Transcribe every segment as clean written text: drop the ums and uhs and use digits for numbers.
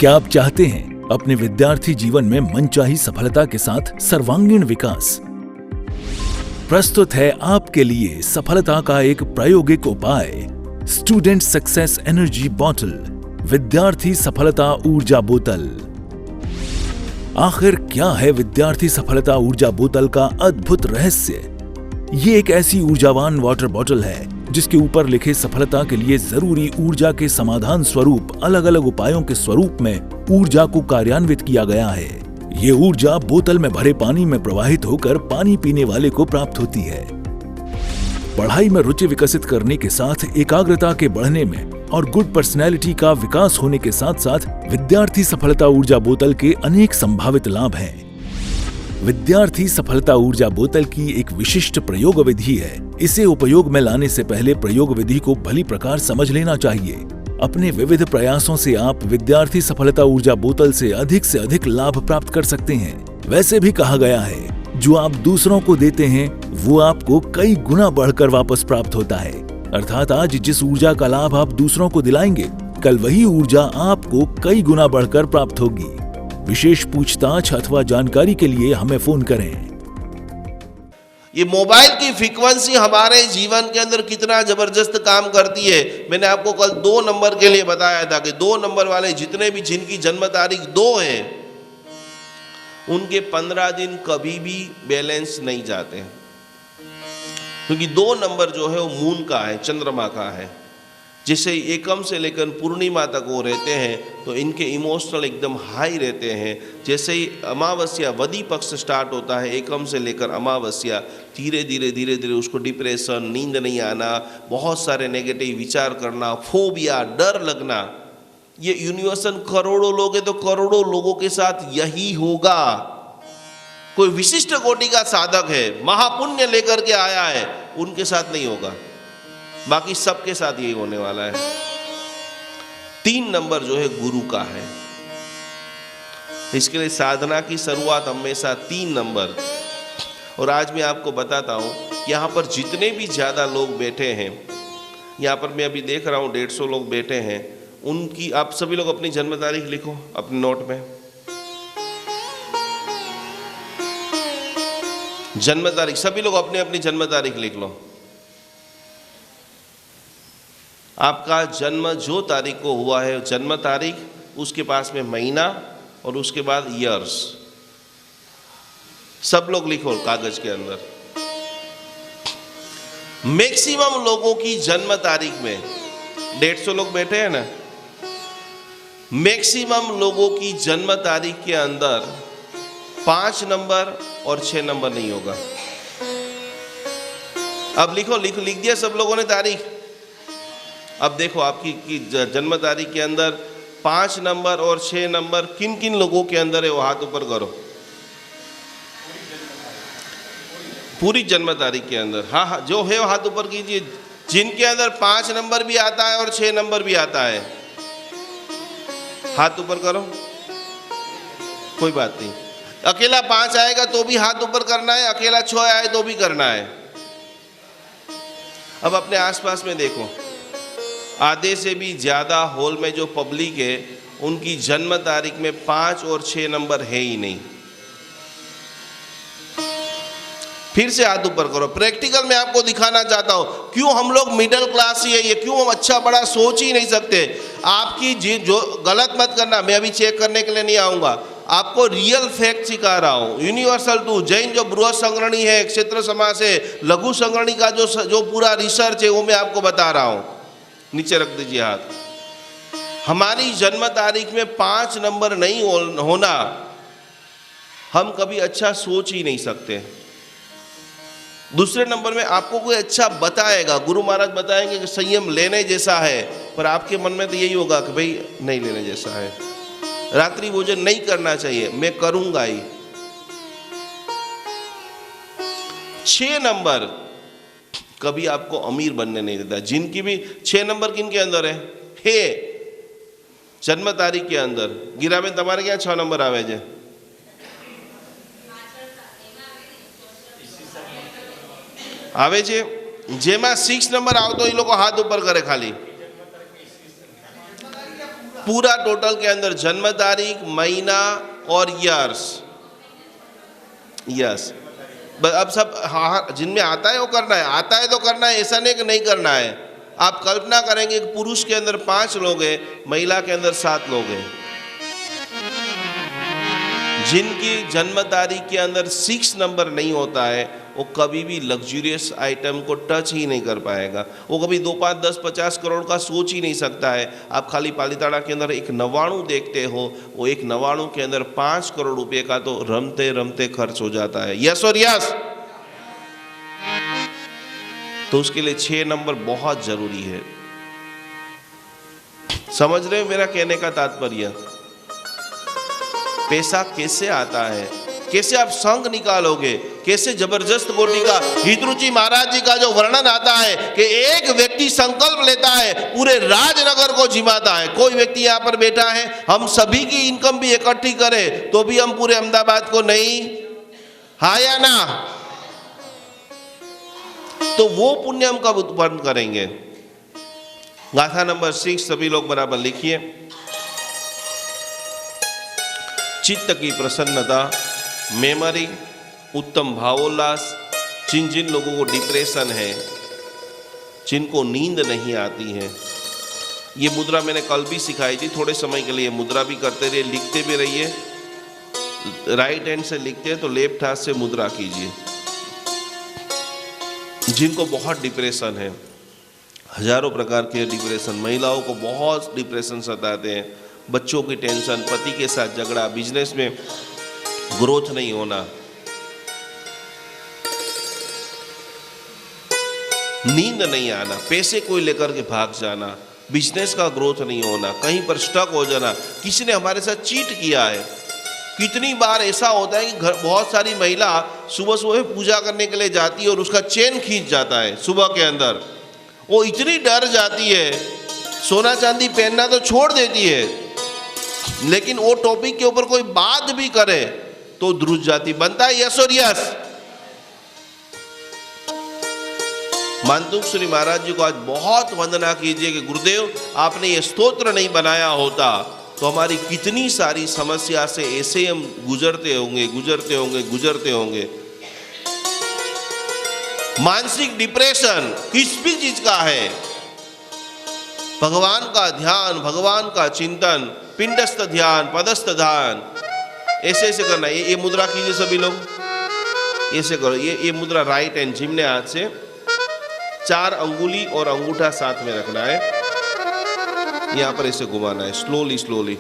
क्या आप चाहते हैं अपने विद्यार्थी जीवन में मनचाही सफलता के साथ सर्वांगीण विकास? प्रस्तुत है आपके लिए सफलता का एक प्रायोगिक उपाय, स्टूडेंट सक्सेस एनर्जी बॉटल, विद्यार्थी सफलता ऊर्जा बोतल। आखिर क्या है विद्यार्थी सफलता ऊर्जा बोतल का अद्भुत रहस्य? ये एक ऐसी ऊर्जावान वाटर बॉटल है जिसके ऊपर लिखे सफलता के लिए जरूरी ऊर्जा के समाधान स्वरूप अलग अलग उपायों के स्वरूप में ऊर्जा को कार्यान्वित किया गया है। ये ऊर्जा बोतल में भरे पानी में प्रवाहित होकर पानी पीने वाले को प्राप्त होती है। पढ़ाई में रुचि विकसित करने के साथ एकाग्रता के बढ़ने में और गुड पर्सनैलिटी का विकास होने के साथ साथ विद्यार्थी सफलता ऊर्जा बोतल के अनेक संभावित लाभ हैं। विद्यार्थी सफलता ऊर्जा बोतल की एक विशिष्ट प्रयोग विधि है। इसे उपयोग में लाने से पहले प्रयोग विधि को भली प्रकार समझ लेना चाहिए। अपने विविध प्रयासों से आप विद्यार्थी सफलता ऊर्जा बोतल से अधिक लाभ प्राप्त कर सकते हैं। वैसे भी कहा गया है, जो आप दूसरों को देते हैं वो आपको कई गुना बढ़कर वापस प्राप्त होता है। अर्थात आज जिस ऊर्जा का लाभ आप दूसरों को दिलाएंगे, कल वही ऊर्जा आपको कई गुना बढ़कर प्राप्त होगी। विशेष पूछताछ अथवा जानकारी के लिए हमें फोन करें। ये मोबाइल की फ्रीक्वेंसी हमारे जीवन के अंदर कितना जबरदस्त काम करती है। मैंने आपको कल 2 नंबर के लिए बताया था कि 2 नंबर वाले जितने भी जिनकी जन्म तारीख 2 है, उनके 15 दिन कभी भी बैलेंस नहीं जाते हैं, क्योंकि 2 नंबर जो है वो मून का है, चंद्रमा का है। जैसे एकम से लेकर पूर्णिमा तक वो रहते हैं तो इनके इमोशनल एकदम हाई रहते हैं। जैसे ही अमावस्या वदी पक्ष स्टार्ट होता है, एकम से लेकर अमावस्या, धीरे धीरे उसको डिप्रेशन, नींद नहीं आना, बहुत सारे नेगेटिव विचार करना, फोबिया, डर लगना, ये यूनिवर्सल करोड़ों लोग हैं तो करोड़ों लोगों के साथ यही होगा। कोई विशिष्ट कोटि का साधक है, महापुण्य लेकर के आया है, उनके साथ नहीं होगा, बाकी सबके साथ यही होने वाला है। 3 नंबर जो है गुरु का है। इसके लिए साधना की शुरुआत हमेशा 3 नंबर। और आज मैं आपको बताता हूं, यहां पर जितने भी ज्यादा लोग बैठे हैं, यहां पर मैं अभी देख रहा हूं 150 लोग बैठे हैं, उनकी आप सभी लोग अपनी जन्म तारीख लिखो अपने नोट में। जन्म तारीख सभी लोग अपने अपनी जन्म तारीख लिख लो। आपका जन्म जो तारीख को हुआ है, जन्म तारीख, उसके पास में महीना और उसके बाद ईयर्स, सब लोग लिखो कागज के अंदर। मैक्सिमम लोगों की जन्म तारीख में 150 लोग बैठे हैं ना, मैक्सिमम लोगों की जन्म तारीख के अंदर 5 नंबर और 6 नंबर नहीं होगा। अब लिखो, लिख दिया सब लोगों ने तारीख। अब देखो आपकी जन्म तारीख के अंदर 5 नंबर और 6 नंबर किन किन लोगों के अंदर है, वो हाथ ऊपर करो। पूरी जन्म तारीख के अंदर, हाँ, जो है वो हाथ ऊपर कीजिए। जिनके अंदर 5 नंबर भी आता है और 6 नंबर भी आता है, हाथ ऊपर करो। कोई बात नहीं, अकेला 5 आएगा तो भी हाथ ऊपर करना है, अकेला 6 आए तो भी करना है। अब अपने आसपास में देखो, आधे से भी ज्यादा हॉल में जो पब्लिक है, उनकी जन्म तारीख में 5 और 6 नंबर है ही नहीं। फिर से हाथ ऊपर करो। प्रैक्टिकल में आपको दिखाना चाहता हूं, क्यों हम लोग मिडिल क्लास ही है, ये क्यों हम अच्छा बड़ा सोच ही नहीं सकते। आपकी जो गलत मत करना, मैं अभी चेक करने के लिए नहीं आऊंगा, आपको रियल फैक्ट सिखा रहा हूं। यूनिवर्सल टू जैन जो बृहद संग्रहणी है, क्षेत्र समास है, लघु संग्रहणी का जो पूरा रिसर्च है, वो मैं आपको बता रहा हूं। नीचे रख दीजिए हाथ। हमारी जन्म तारीख में 5 नंबर नहीं होना, हम कभी अच्छा सोच ही नहीं सकते। दूसरे नंबर में आपको कोई अच्छा बताएगा, गुरु महाराज बताएंगे कि संयम लेने जैसा है, पर आपके मन में तो यही होगा कि भाई नहीं लेने जैसा है, रात्रि भोजन नहीं करना चाहिए, मैं करूंगा ही। 6 नंबर कभी आपको अमीर बनने नहीं देता। जिनकी भी 6 नंबर किनके अंदर है जन्म तारीख के अंदर, गिरा में तुम्हारे क्या 6 नंबर आवे जे? आवे जे जेमा 6 नंबर आवतो, ये लोग हाथ ऊपर करे खाली। पूरा टोटल के अंदर जन्म तारीख, महीना और यस। अब सब हाँ जिनमें आता है वो करना है, आता है तो करना है, ऐसा नहीं कि नहीं करना है। आप कल्पना करेंगे कि पुरुष के अंदर 5 लोग हैं, महिला के अंदर 7 लोग हैं। जिनकी जन्म तारीख के अंदर 6 नंबर नहीं होता है वो कभी भी लग्जूरियस आइटम को टच ही नहीं कर पाएगा। वो कभी 2, 5, 10, 50 करोड़ का सोच ही नहीं सकता है। आप खाली पालीताड़ा के अंदर एक 99 देखते हो, वो एक 99 के अंदर 5 करोड़ रुपए का तो रमते रमते खर्च हो जाता है। यस और यस। तो उसके लिए 6 नंबर बहुत जरूरी है। समझ रहे हो मेरा कहने का तात्पर्य? पैसा कैसे आता है, कैसे आप संग निकालोगे, कैसे जबरदस्त कोटि का हितरुचि महाराज जी का जो वर्णन आता है कि एक व्यक्ति संकल्प लेता है पूरे राजनगर को जिमाता है। कोई व्यक्ति यहाँ पर बैठा है, हम सभी की इनकम भी इकट्ठी करें तो भी हम पूरे अहमदाबाद को नहीं, हाँ या ना? तो वो पुण्य हम कब उत्पन्न करेंगे? गाथा नंबर 6 सभी लोग बराबर लिखिए। चित्त की प्रसन्नता, मेमोरी, उत्तम भावोल्लास। जिन जिन लोगों को डिप्रेशन है, जिनको नींद नहीं आती है, ये मुद्रा मैंने कल भी सिखाई थी। थोड़े समय के लिए मुद्रा भी करते रहिए, लिखते भी रहिए। राइट हैंड से लिखते हैं तो लेफ्ट हाथ से मुद्रा कीजिए। जिनको बहुत डिप्रेशन है, हजारों प्रकार के डिप्रेशन, महिलाओं को बहुत डिप्रेशन सताते हैं, बच्चों की टेंशन, पति के साथ झगड़ा, बिजनेस में ग्रोथ नहीं होना, नींद नहीं आना, पैसे कोई लेकर के भाग जाना, बिजनेस का ग्रोथ नहीं होना, कहीं पर स्टक हो जाना, किसी ने हमारे साथ चीट किया है। कितनी बार ऐसा होता है कि घर बहुत सारी महिला सुबह सुबह पूजा करने के लिए जाती है और उसका चेन खींच जाता है सुबह के अंदर। वो इतनी डर जाती है, सोना चांदी पहनना तो छोड़ देती है, लेकिन वो टॉपिक के ऊपर कोई बात भी करे तो ध्रुज जाती। बनता है यस और यस। मानतुक श्री महाराज जी को आज बहुत वंदना कीजिए कि गुरुदेव आपने ये स्तोत्र नहीं बनाया होता तो हमारी कितनी सारी समस्या से ऐसे हम गुजरते होंगे। मानसिक डिप्रेशन किस भी चीज का है, भगवान का ध्यान, भगवान का चिंतन, पिंडस्थ ध्यान, पदस्थ ध्यान, ऐसे ऐसे करना है। ये मुद्रा कीजिए सभी लोग, ऐसे करो। ये मुद्रा राइट हैंड जिम्ने हाथ से 4 अंगुली और अंगूठा साथ में रखना है, यहाँ पर ऐसे घुमाना है स्लोली।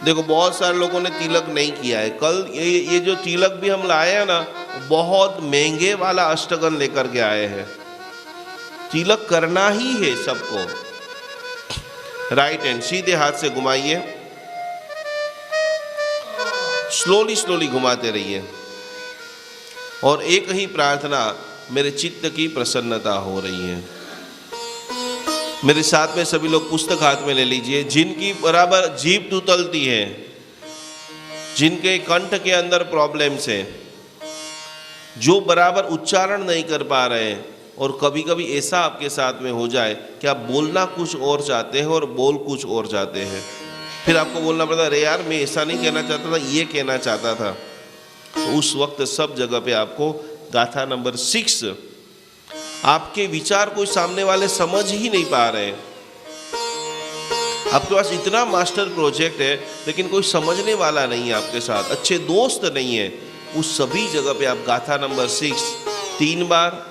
देखो बहुत सारे लोगों ने तिलक नहीं किया है। कल ये जो तिलक भी हम लाए हैं ना, बहुत महंगे वाला अष्टगन लेकर के आए हैं। तिलक करना ही है सबको। राइट हैंड सीधे हाथ से घुमाइए, स्लोली घुमाते रहिए और एक ही प्रार्थना, मेरे चित्त की प्रसन्नता हो रही है। मेरे साथ में सभी लोग पुस्तक हाथ में ले लीजिए। जिनकी बराबर जीभ तुतलती है, जिनके कंठ के अंदर प्रॉब्लम्स है, जो बराबर उच्चारण नहीं कर पा रहे हैं, और कभी कभी ऐसा आपके साथ में हो जाए कि आप बोलना कुछ और चाहते हैं और बोल कुछ और जाते हैं, फिर आपको बोलना पड़ता है अरे यार मैं ऐसा नहीं कहना चाहता था, ये कहना चाहता था। तो उस वक्त सब जगह पे आपको गाथा नंबर 6, आपके विचार कोई सामने वाले समझ ही नहीं पा रहे, आपके पास इतना मास्टर प्रोजेक्ट है लेकिन कोई समझने वाला नहीं है आपके साथ, अच्छे दोस्त नहीं है, उस सभी जगह पे आप गाथा नंबर 6 3 बार।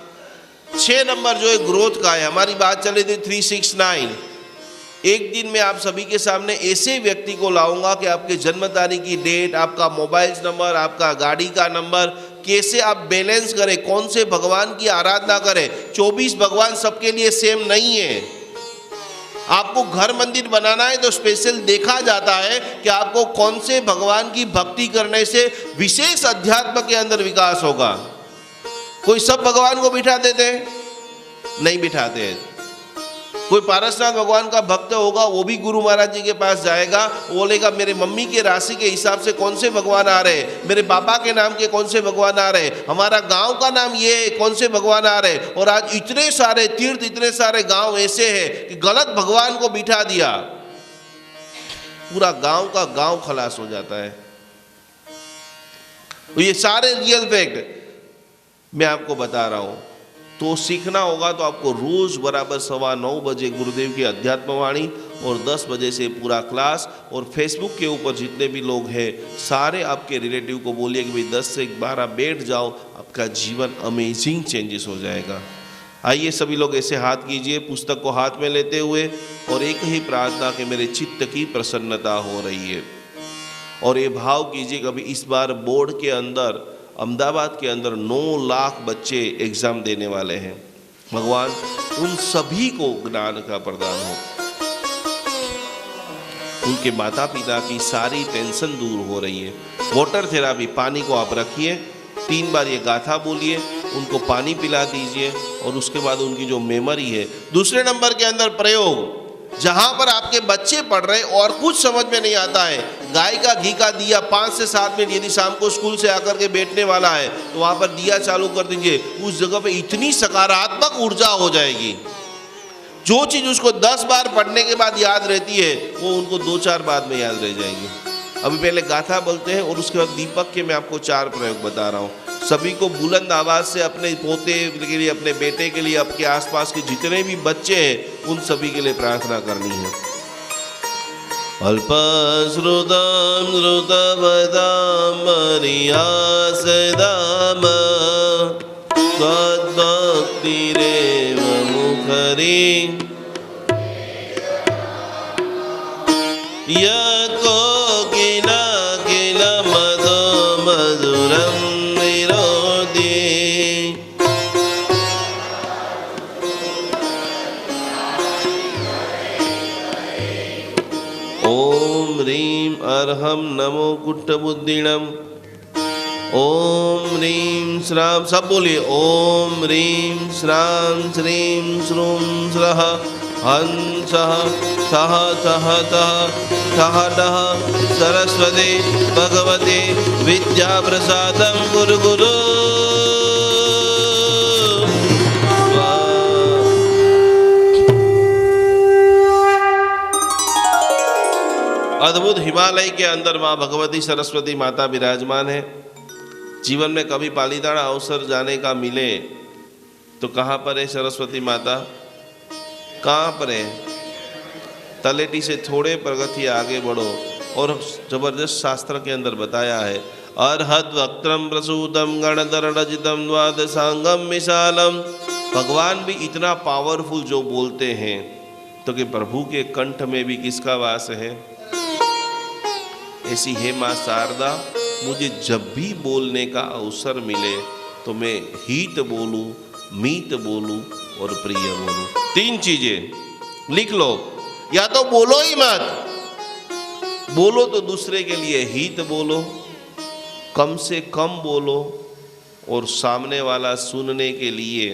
6 नंबर जो है ग्रोथ का है, हमारी बात चली थी 369। एक दिन में आप सभी के सामने ऐसे व्यक्ति को लाऊंगा कि आपके जन्म तारीख की डेट, आपका मोबाइल नंबर, आपका गाड़ी का नंबर, कैसे आप बैलेंस करें, कौन से भगवान की आराधना करें। 24 भगवान सबके लिए सेम नहीं है। आपको घर मंदिर बनाना है तो स्पेशल देखा जाता है कि आपको कौन से भगवान की भक्ति करने से विशेष अध्यात्म के अंदर विकास होगा। कोई सब भगवान को बिठा देते हैं? नहीं बिठाते हैं। कोई पारसनाथ भगवान का भक्त होगा, वो भी गुरु महाराज जी के पास जाएगा, बोलेगा मेरे मम्मी के राशि के हिसाब से कौन से भगवान आ रहे हैं, मेरे पापा के नाम के कौन से भगवान आ रहे हैं, हमारा गांव का नाम ये है, कौन से भगवान आ रहे हैं। और आज इतने सारे तीर्थ, इतने सारे गांव ऐसे हैं कि गलत भगवान को बिठा दिया। पूरा गांव का गांव खलास हो जाता है। ये सारे रियल फैक्ट मैं आपको बता रहा हूं। तो सीखना होगा तो आपको रोज बराबर 9:15 बजे गुरुदेव की अध्यात्मवाणी और 10 बजे से पूरा क्लास, और फेसबुक के ऊपर जितने भी लोग हैं सारे आपके रिलेटिव को बोलिए कि भाई 10 से 12 बैठ जाओ, आपका जीवन अमेजिंग चेंजेस हो जाएगा। आइए सभी लोग ऐसे हाथ कीजिए पुस्तक को हाथ में लेते हुए, और एक ही प्रार्थना कि मेरे चित्त की प्रसन्नता हो रही है। और ये भाव कीजिए कभी इस बार बोर्ड के अंदर अहमदाबाद के अंदर 9 लाख बच्चे एग्जाम देने वाले हैं। भगवान उन सभी को ज्ञान का प्रदान हो, उनके माता पिता की सारी टेंशन दूर हो रही है। वाटर थेरापी, पानी को आप रखिए, 3 बार ये गाथा बोलिए, उनको पानी पिला दीजिए, और उसके बाद उनकी जो मेमोरी है। दूसरे नंबर के अंदर प्रयोग, जहां पर आपके बच्चे पढ़ रहे और कुछ समझ में नहीं आता है, गाय का घी का दिया 5 से 7 मिनट, यदि शाम को स्कूल से आकर के बैठने वाला है तो वहां पर दिया चालू कर दीजिए, उस जगह पे इतनी सकारात्मक ऊर्जा हो जाएगी। जो चीज उसको 10 बार पढ़ने के बाद याद रहती है वो उनको 2-4 बाद में याद रह जाएगी। अभी पहले गाथा बोलते हैं और उसके बाद दीपक के मैं आपको 4 प्रयोग बता रहा हूँ। सभी को बुलंद आवाज से अपने पोते के लिए, अपने बेटे के लिए, आपके आसपास के जितने भी बच्चे हैं उन सभी के लिए प्रार्थना करनी है। अल्पश्रुतं श्रुतवदां मरियासदाम त्वद्भक्तिरेव मुखरी यको किल किल मधो मधुरं विरोधि। ओम ह्रीं अर्हं नमो कुट्टबुद्धिणम्। ओम ह्रीं श्रां, सब बोलिए, ओम ह्रीं श्रां श्रीं श्रूं स्रः हंसः ठः ठः ठः ठः ठः सरस्वती भगवती विद्याप्रसादं गुरु गुरु। अद्भुत हिमालय के अंदर माँ भगवती सरस्वती माता विराजमान है। जीवन में कभी पालीताना अवसर जाने का मिले तो कहाँ पर है सरस्वती माता? कहाँ पर है? तलेटी से थोड़े प्रगति आगे बढ़ो, और जबरदस्त शास्त्र के अंदर बताया है, अर्हत वक्त्रम प्रसूतम गणधरणजितम द्वादशांगम विशालम। भगवान भी इतना पावरफुल जो बोलते हैं, तो कि प्रभु के कंठ में भी किसका वास है? ऐसी हे माँ शारदा, मुझे जब भी बोलने का अवसर मिले तो मैं हित बोलूं, मीत बोलूं और प्रिय बोलूं। 3 चीजें लिख लो। या तो बोलो ही मत, बोलो तो दूसरे के लिए हित बोलो, कम से कम बोलो, और सामने वाला सुनने के लिए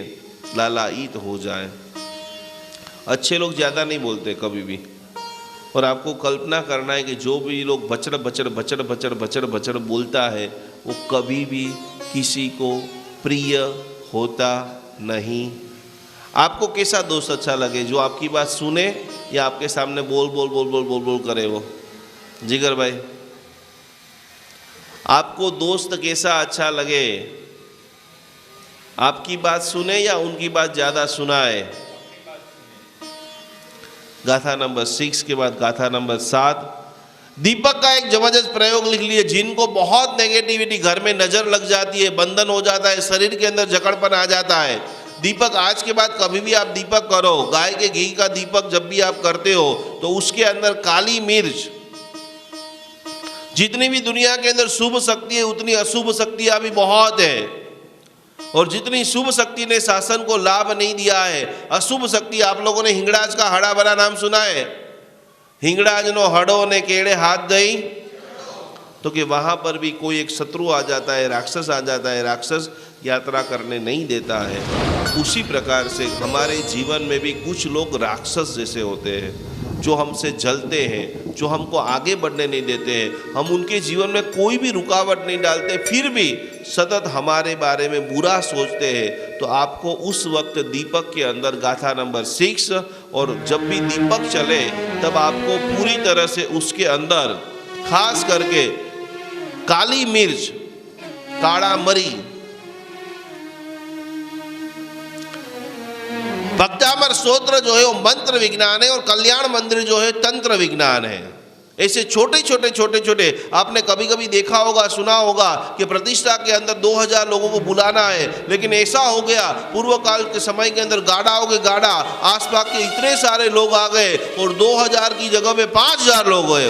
लालायित हो जाए। अच्छे लोग ज्यादा नहीं बोलते कभी भी, और आपको कल्पना करना है कि जो भी लोग बचड़ बचड़ बचड़ बचड़ बचड़ बचड़ बोलता है वो कभी भी किसी को प्रिय होता नहीं। आपको कैसा दोस्त अच्छा लगे? जो आपकी बात सुने या आपके सामने बोल बोल बोल बोल बोल बोल करे? वो जिगर भाई, आपको दोस्त कैसा अच्छा लगे? आपकी बात सुने या उनकी बात ज्यादा सुनाए? गाथा नंबर 6 के बाद गाथा नंबर 7। दीपक का एक जबरदस्त प्रयोग लिख लिए। जिनको बहुत नेगेटिविटी घर में नजर लग जाती है, बंधन हो जाता है, शरीर के अंदर जकड़पन आ जाता है, दीपक आज के बाद कभी भी आप दीपक करो, गाय के घी का दीपक जब भी आप करते हो तो उसके अंदर काली मिर्च, जितनी भी दुनिया के अंदर शुभ शक्ति है उतनी अशुभ शक्तियां भी बहुत है, और जितनी शुभ शक्ति ने शासन को लाभ नहीं दिया है, अशुभ शक्ति। आप लोगों ने हिंगड़ाज का हड़ा भरा नाम सुना है? हिंगड़ाज नो हड़ो ने केड़े हाथ दई, तो कि वहां पर भी कोई एक शत्रु आ जाता है, राक्षस आ जाता है, राक्षस यात्रा करने नहीं देता है। उसी प्रकार से हमारे जीवन में भी कुछ लोग राक्षस जैसे होते हैं, जो हमसे जलते हैं, जो हमको आगे बढ़ने नहीं देते हैं। हम उनके जीवन में कोई भी रुकावट नहीं डालते, फिर भी सतत हमारे बारे में बुरा सोचते हैं, तो आपको उस वक्त दीपक के अंदर गाथा नंबर 6, और जब भी दीपक चले तब आपको पूरी तरह से उसके अंदर खास करके काली मिर्च, काड़ा मरी, भक्तामर स्तोत्र जो है वो मंत्र विज्ञान है, और कल्याण मंदिर जो है तंत्र विज्ञान है। ऐसे छोटे छोटे आपने कभी कभी देखा होगा, सुना होगा कि प्रतिष्ठा के अंदर 2000 लोगों को बुलाना है, लेकिन ऐसा हो गया पूर्व काल के समय के अंदर गाड़ा हो गए, गाड़ा आसपास के इतने सारे लोग आ गए और 2000 की जगह में 5000 लोग गए।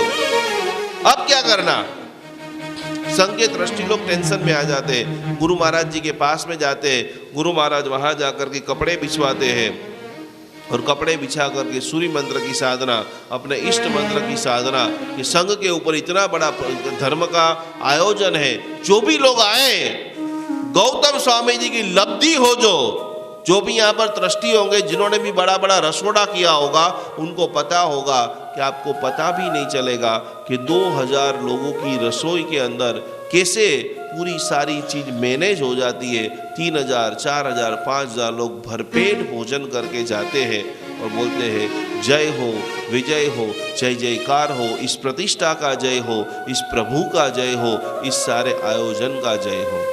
अब क्या करना? संघ के ट्रस्टी लोग टेंशन में आ जाते, गुरु महाराज जी के पास में जाते, गुरु महाराज वहां जाकर के कपड़े बिछवाते हैं और कपड़े बिछा करके सूर्य मंत्र की साधना, अपने इष्ट मंत्र की साधना। ये संघ के ऊपर इतना बड़ा धर्म का आयोजन है, जो भी लोग आए, गौतम स्वामी जी की लब्धि हो, जो भी यहाँ पर ट्रस्टी होंगे, जिन्होंने भी बड़ा बड़ा रसोड़ा किया होगा, उनको पता होगा कि आपको पता भी नहीं चलेगा कि 2000 लोगों की रसोई के अंदर कैसे पूरी सारी चीज मैनेज हो जाती है। 3000, 4000, 5000 लोग भरपेट भोजन करके जाते हैं और बोलते हैं जय हो, विजय हो, जय जयकार हो, इस प्रतिष्ठा का जय हो, इस प्रभु का जय हो, इस सारे आयोजन का जय हो।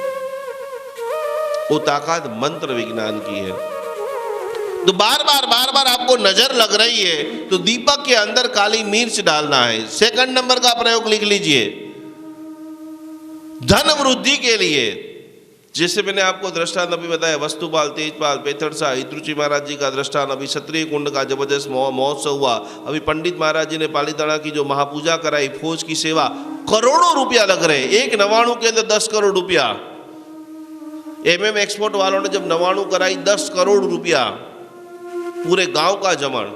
वो ताकत मंत्र विज्ञान की है। तो बार बार आपको नजर लग रही है तो दीपक के अंदर काली मिर्च डालना है। सेकंड नंबर का प्रयोग लिख लीजिए, धन वृद्धि के लिए। जैसे मैंने आपको दृष्टांत अभी बताया, वस्तुपाल, तेजपाल, पेथरसा, हितरुचि महाराज जी का दृष्टांत, अभी क्षत्रिय कुंड का जबरदस्त महोत्सव हुआ, अभी पंडित महाराज जी ने पालीताना की जो महापूजा कराई, फौज की सेवा, करोड़ों रुपया लग रहे हैं। एक 99 के अंदर 10 करोड़ रुपया। MM एक्सपोर्ट वालों ने जब 99 कराई, 10 करोड़ रुपया, पूरे गांव का जमण।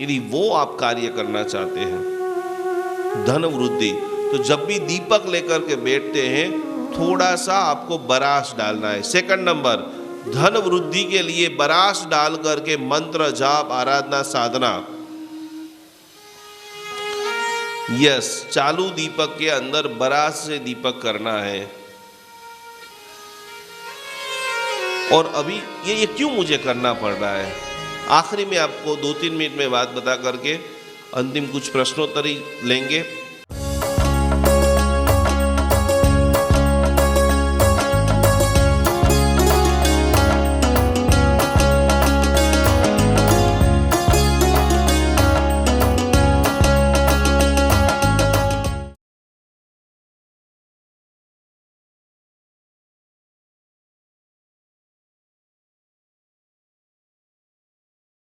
यदि वो आप कार्य करना चाहते हैं, धन वृद्धि, तो जब भी दीपक लेकर के बैठते हैं, थोड़ा सा आपको बरास डालना है। सेकंड नंबर, धन वृद्धि के लिए बरास डाल करके मंत्र जाप, आराधना, साधना। यस, चालू दीपक के अंदर बरास से दीपक करना है। और अभी ये क्यों मुझे करना पड़ रहा है? आखिरी में आपको 2-3 मिनट में बात बता करके अंतिम कुछ प्रश्नोत्तरी लेंगे।